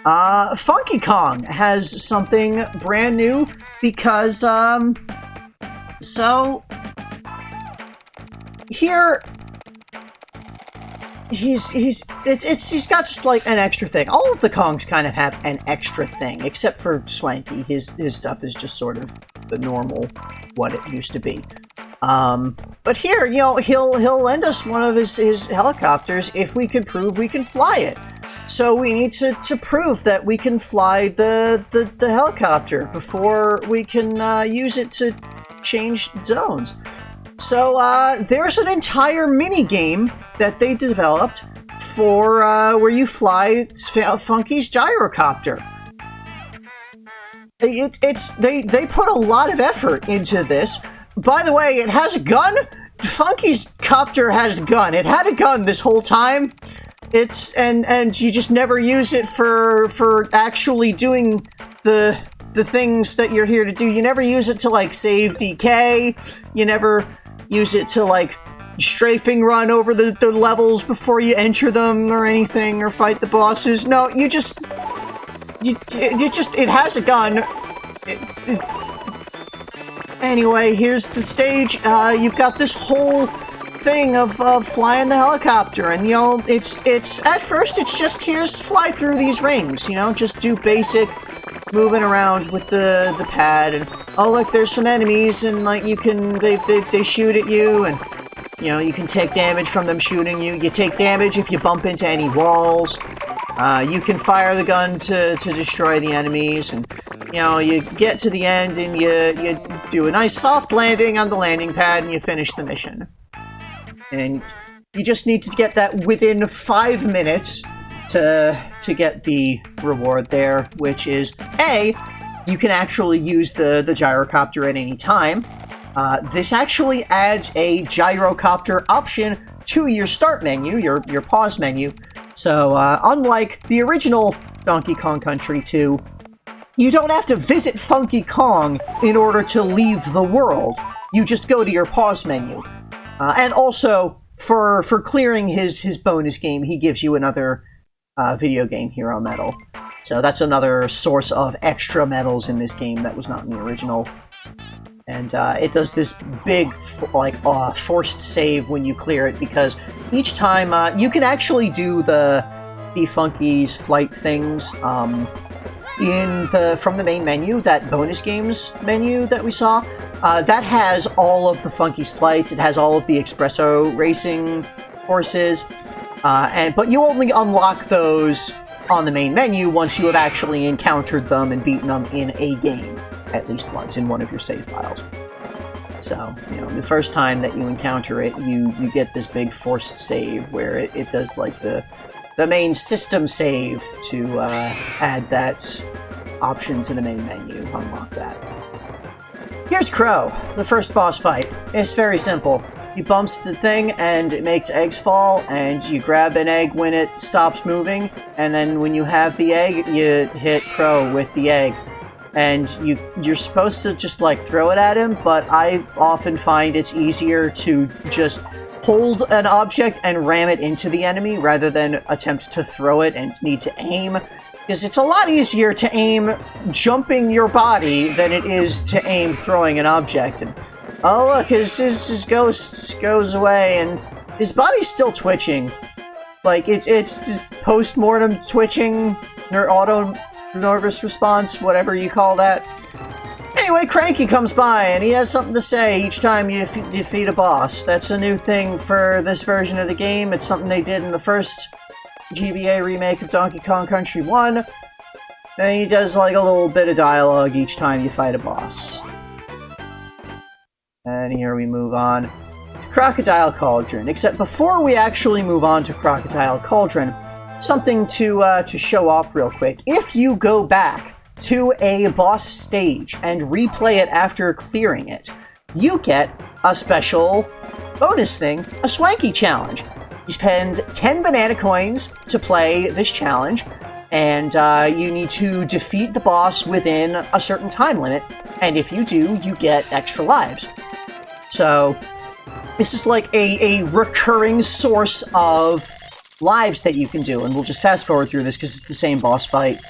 Funky Kong has something brand new because, so here he's got just like an extra thing. All of the Kongs kind of have an extra thing, except for Swanky. His stuff is just sort of the normal, what it used to be. But here, you know, he'll lend us one of his helicopters if we can prove we can fly it. So we need to prove that we can fly the helicopter before we can use it to change zones. So there's an entire mini game that they developed for where you fly Funky's gyrocopter. They put a lot of effort into this. By the way, it has a gun. Funky's copter has a gun. It had a gun this whole time. And you just never use it for actually doing the things that you're here to do. You never use it to like save DK. You never use it to like strafing run over the levels before you enter them or anything, or fight the bosses. No, it has a gun. Anyway, here's the stage. You've got this whole thing of flying the helicopter, and you know, it's at first it's just here's fly through these rings, you know, just do basic moving around with the pad, and oh look, there's some enemies, and like you can they shoot at you, and you know, you can take damage from them shooting you. You take damage if you bump into any walls. You can fire the gun to destroy the enemies, and you know, you get to the end and you do a nice soft landing on the landing pad and you finish the mission. And you just need to get that within 5 minutes to get the reward there, which is A, you can actually use the gyrocopter at any time. This actually adds a gyrocopter option to your start menu, your pause menu. So unlike the original Donkey Kong Country 2, you don't have to visit Funky Kong in order to leave the world. You just go to your pause menu. And also, for clearing his bonus game, he gives you another video game hero medal. So that's another source of extra medals in this game that was not in the original. And it does this big, forced save when you clear it, because each time you can actually do the Funky's flight things from the main menu, that bonus games menu that we saw. That has all of the Funky's flights. It has all of the Espresso racing courses, but you only unlock those on the main menu once you have actually encountered them and beaten them in a game, at least once in one of your save files. So, you know, the first time that you encounter it, you get this big forced save where it does like the main system save to add that option to the main menu, unlock that. Here's Krow, the first boss fight. It's very simple. You bumps the thing and it makes eggs fall, and you grab an egg when it stops moving, and then when you have the egg, you hit Krow with the egg. And you're supposed to just like throw it at him, but I often find it's easier to just hold an object and ram it into the enemy rather than attempt to throw it and need to aim. Because it's a lot easier to aim jumping your body than it is to aim throwing an object. And oh look, his ghost goes away and his body's still twitching. Like it's just post-mortem twitching or auto nervous response, whatever you call that. Anyway, Cranky comes by and he has something to say each time you defeat a boss. That's a new thing for this version of the game. It's something they did in the first GBA remake of Donkey Kong Country 1. And he does like a little bit of dialogue each time you fight a boss. And here we move on to Crocodile Cauldron. Except before we actually move on to Crocodile Cauldron, something to show off real quick. If you go back to a boss stage and replay it after clearing it, you get a special bonus thing, a Swanky challenge. You spend 10 banana coins to play this challenge, and you need to defeat the boss within a certain time limit, and if you do, you get extra lives. So, this is like a recurring source of lives that you can do, and we'll just fast forward through this because it's the same boss fight.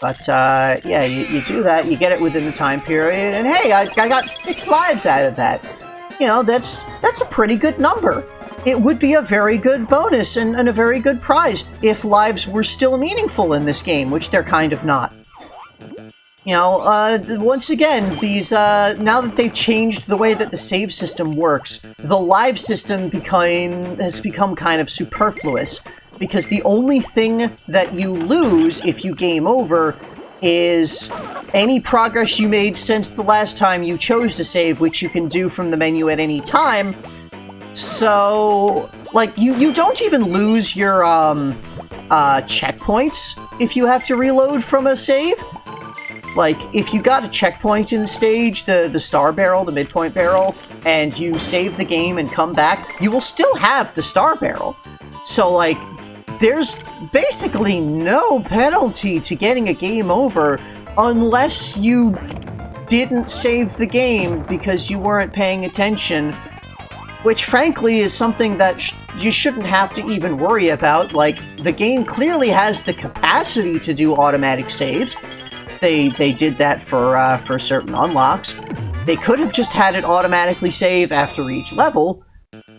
But, yeah, you do that, you get it within the time period, and hey, I got 6 lives out of that. You know, that's a pretty good number. It would be a very good bonus and a very good prize if lives were still meaningful in this game, which they're kind of not. You know, once again, these, now that they've changed the way that the save system works, the live system has become kind of superfluous, because the only thing that you lose if you game over is any progress you made since the last time you chose to save, which you can do from the menu at any time. So, like, you don't even lose your, checkpoints if you have to reload from a save. Like, if you got a checkpoint in the stage, the star barrel, the midpoint barrel, and you save the game and come back, you will still have the star barrel. So, like, there's basically no penalty to getting a game over unless you didn't save the game because you weren't paying attention, which frankly is something that you shouldn't have to even worry about. Like, the game clearly has the capacity to do automatic saves. They did that for certain unlocks. They could have just had it automatically save after each level,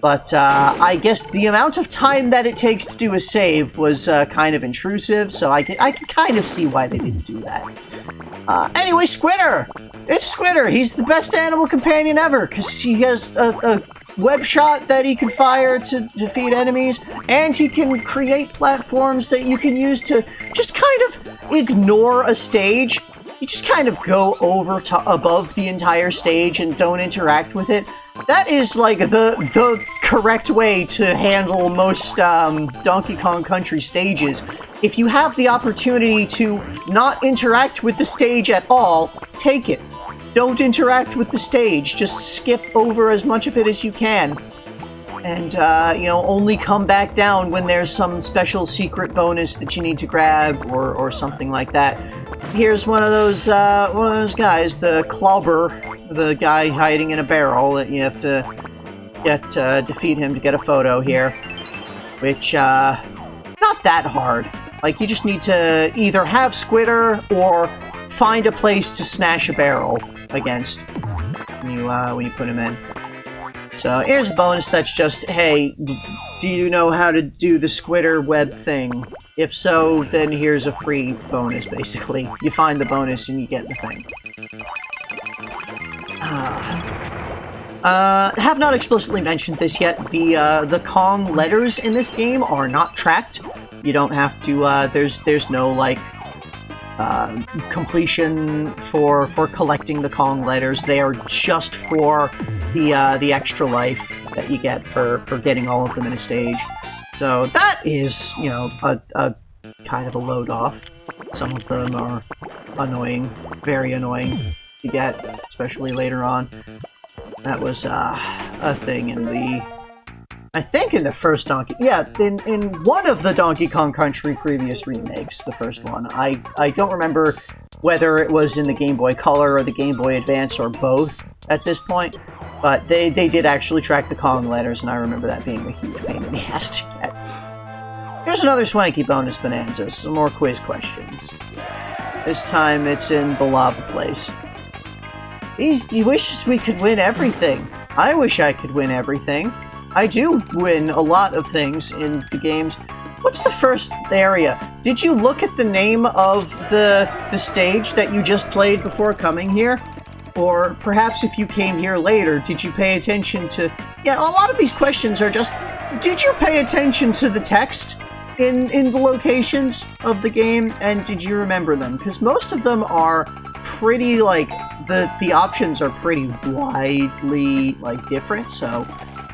but I guess the amount of time that it takes to do a save was kind of intrusive, so I can kind of see why they didn't do that. Anyway, Squitter! It's Squitter! He's the best animal companion ever, because he has a web shot that he can fire to defeat enemies, and he can create platforms that you can use to just kind of ignore a stage. You just kind of go over to above the entire stage and don't interact with it. That is, like, the correct way to handle most Donkey Kong Country stages. If you have the opportunity to not interact with the stage at all, take it. Don't interact with the stage, just skip over as much of it as you can. And, you know, only come back down when there's some special secret bonus that you need to grab, or something like that. Here's one of those guys, the Clobber, the guy hiding in a barrel that you have to defeat him to get a photo here. Which, not that hard. Like, you just need to either have Squitter or find a place to smash a barrel against when you put him in. So here's a bonus that's just, hey, do you know how to do the Squitter web thing? If so, then here's a free bonus, basically. You find the bonus and you get the thing. Have not explicitly mentioned this yet. The Kong letters in this game are not tracked. You don't have to, there's no, like, completion for collecting the Kong letters. They are just for the extra life that you get for getting all of them in a stage. So that is, you know, a kind of a load off. Some of them are annoying, very annoying to get, especially later on. That was a thing in I think in the first Donkey... Yeah, in one of the Donkey Kong Country previous remakes, the first one. I don't remember whether it was in the Game Boy Color or the Game Boy Advance or both at this point, but they did actually track the Kong letters, and I remember that being a huge pain in the ass to get. Here's another swanky bonus Bonanza, some more quiz questions. This time it's in the lava place. He wishes we could win everything. I wish I could win everything. I do win a lot of things in the games. What's the first area? Did you look at the name of the stage that you just played before coming here? Or perhaps if you came here later, did you pay attention to... Yeah, a lot of these questions are just... Did you pay attention to the text in the locations of the game, and did you remember them? Because most of them are pretty, like... The options are pretty widely, like, different, so...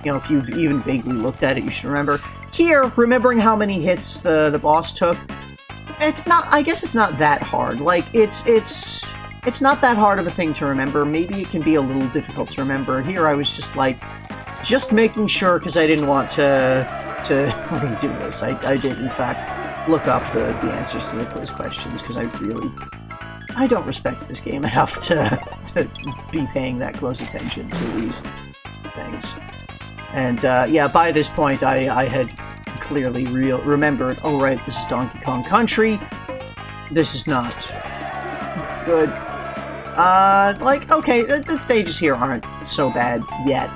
You know, if you've even vaguely looked at it, you should remember. Here, remembering how many hits the boss took, it's not, I guess it's not that hard. Like, it's not that hard of a thing to remember. Maybe it can be a little difficult to remember. Here I was just, like, just making sure, because I didn't want to redo this. I did, in fact, look up the answers to the quiz questions, because I don't respect this game enough to be paying that close attention to these things. And, yeah, by this point, I had clearly remembered, oh right, this is Donkey Kong Country. This is not good. Like, okay, the stages here aren't so bad yet.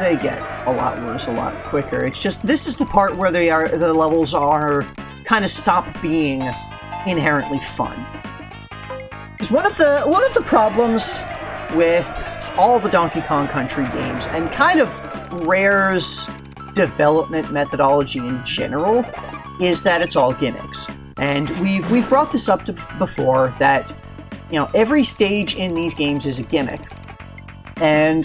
They get a lot worse a lot quicker. It's just, this is the part where the levels are kind of stop being inherently fun. Because one of the problems with all the Donkey Kong Country games, and kind of Rare's development methodology in general, is that it's all gimmicks. And we've brought this up before, that, you know, every stage in these games is a gimmick. And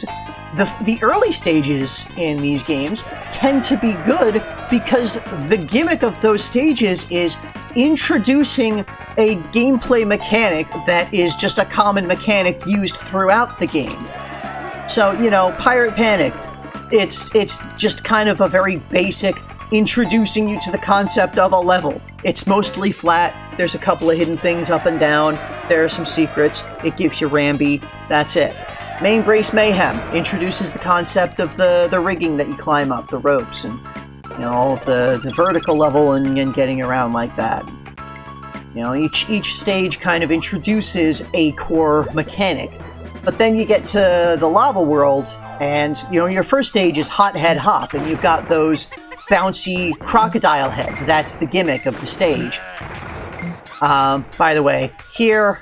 the early stages in these games tend to be good because the gimmick of those stages is introducing a gameplay mechanic that is just a common mechanic used throughout the game. So, you know, Pirate Panic, it's just kind of a very basic introducing you to the concept of a level. It's mostly flat, there's a couple of hidden things up and down, there are some secrets, it gives you Rambi, that's it. Main Brace Mayhem introduces the concept of the rigging that you climb up, the ropes, and, you know, all of the vertical level and getting around like that. You know, each stage kind of introduces a core mechanic. But then you get to the lava world, and, you know, your first stage is Hot Head Hop, and you've got those bouncy crocodile heads. That's the gimmick of the stage. By the way, here,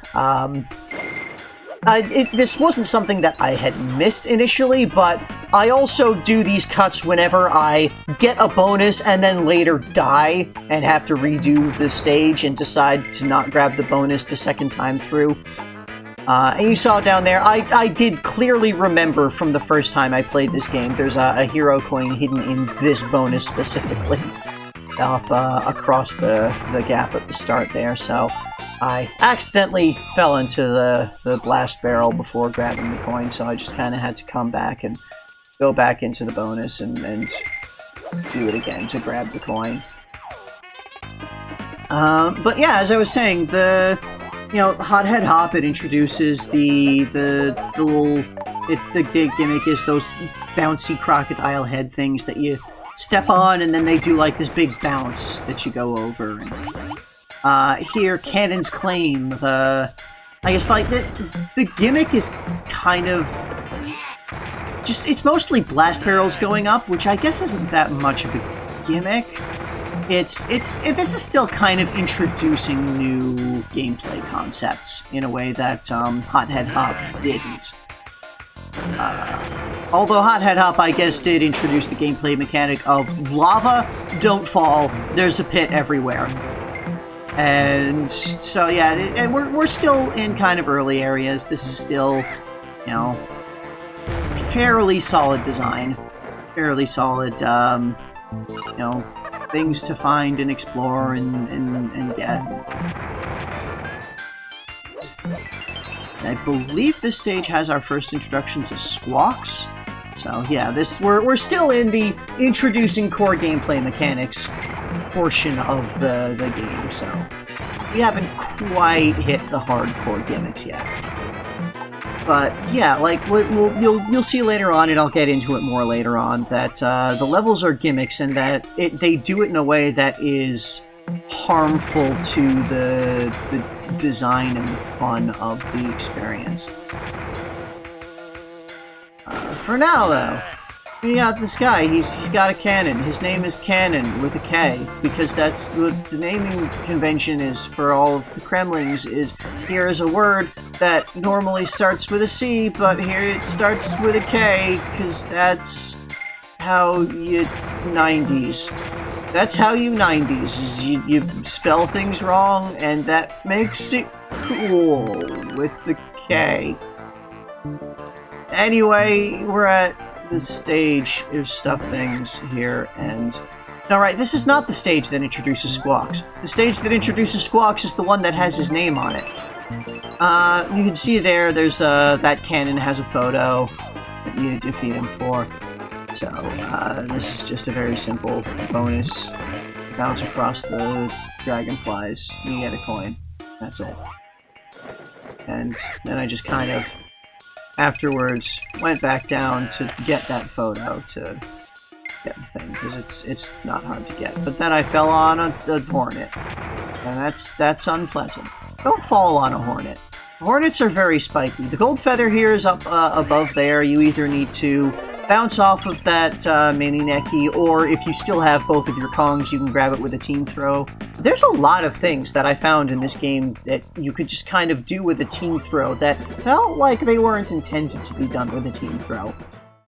this wasn't something that I had missed initially, but I also do these cuts whenever I get a bonus and then later die and have to redo the stage and decide to not grab the bonus the second time through. And you saw down there, I did clearly remember from the first time I played this game, there's a hero coin hidden in this bonus specifically, across the gap at the start there, so I accidentally fell into the blast barrel before grabbing the coin, so I just kind of had to come back and go back into the bonus and do it again to grab the coin. But yeah, as I was saying, you know, Hot Head Hop, it introduces the gimmick is those bouncy crocodile head things that you step on, and then they do like this big bounce that you go over. And here, Kannon's Klaim, I guess like the gimmick is kind of just, it's mostly blast barrels going up, which I guess isn't that much of a gimmick. This is still kind of introducing new gameplay concepts in a way that Hot Head Hop didn't. Although Hot Head Hop, I guess, did introduce the gameplay mechanic of lava, don't fall, there's a pit everywhere. And so yeah, and we're still in kind of early areas. This is still, you know, fairly solid design, fairly solid, you know, things to find and explore and get. I believe this stage has our first introduction to Squawks. So yeah, we're still in the introducing core gameplay mechanics portion of the game, so we haven't quite hit the hardcore gimmicks yet. But yeah, like you'll see later on, and I'll get into it more later on, that the levels are gimmicks, and that they do it in a way that is harmful to the design and the fun of the experience. For now, though, we got this guy. He's got a cannon. His name is Kannon with a K, because that's what the naming convention is for all of the Kremlings. Is here is a word that normally starts with a C, but here it starts with a K, because that's how you 90s. That's how you 90s. Is you spell things wrong, and that makes it cool with the K. Anyway, we're at the stage of stuff things here, and alright, this is not the stage that introduces Squawks. The stage that introduces Squawks is the one that has his name on it. You can see there's that cannon has a photo that you defeat him for. So, this is just a very simple bonus. Bounce across the dragonflies, and you get a coin. That's it. And then I just kind of afterwards went back down to get that photo to get the thing, because it's not hard to get. But then I fell on a hornet, and that's unpleasant. Don't fall on a hornet. Hornets are very spiky. The gold feather here is up above there. You either need to bounce off of that mini necky, or if you still have both of your Kongs, you can grab it with a team throw. There's a lot of things that I found in this game that you could just kind of do with a team throw that felt like they weren't intended to be done with a team throw.